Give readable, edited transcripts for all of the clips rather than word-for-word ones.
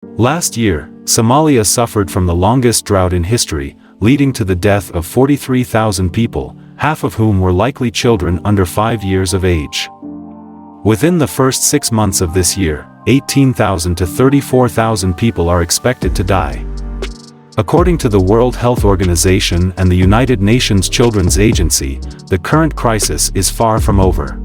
Last year, Somalia suffered from the longest drought in history, leading to the death of 43,000 people, half of whom were likely children under 5 years of age. Within the first 6 months of this year, 18,000 to 34,000 people are expected to die. According to the World Health Organization and the United Nations Children's Agency, the current crisis is far from over.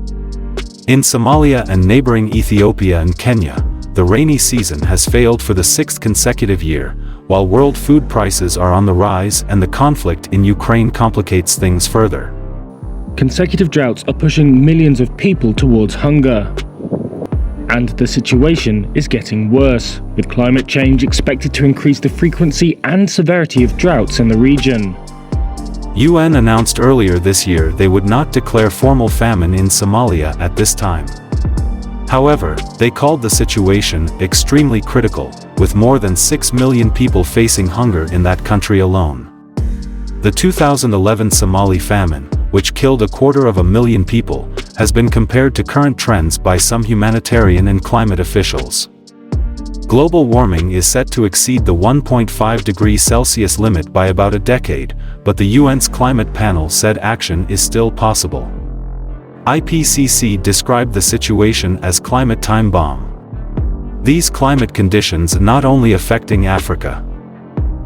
In Somalia and neighboring Ethiopia and Kenya, the rainy season has failed for the 6th consecutive year, while world food prices are on the rise and the conflict in Ukraine complicates things further. Consecutive droughts are pushing millions of people towards hunger. And the situation is getting worse, with climate change expected to increase the frequency and severity of droughts in the region. UN announced earlier this year they would not declare formal famine in Somalia at this time. However, they called the situation extremely critical, with more than 6 million people facing hunger in that country alone. The 2011 Somali famine, which killed 250,000 people, has been compared to current trends by some humanitarian and climate officials. Global warming is set to exceed the 1.5 degrees Celsius limit by about a decade, but the UN's climate panel said action is still possible. IPCC described the situation as climate time bomb. These climate conditions not only affecting Africa.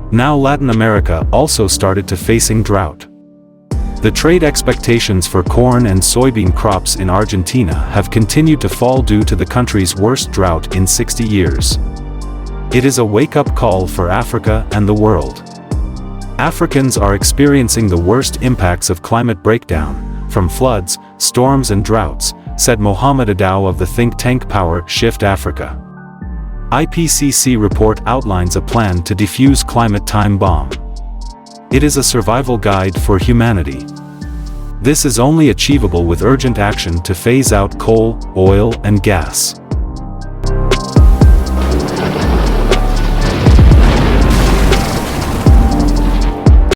Now Latin America also started to facing drought. The trade expectations for corn and soybean crops in Argentina have continued to fall due to the country's worst drought in 60 years. It is a wake-up call for Africa and the world. Africans are experiencing the worst impacts of climate breakdown, from floods, storms and droughts, said Mohamed Adaw of the think tank Power Shift Africa. IPCC report outlines a plan to defuse climate time bomb. It is a survival guide for humanity. This is only achievable with urgent action to phase out coal, oil and gas.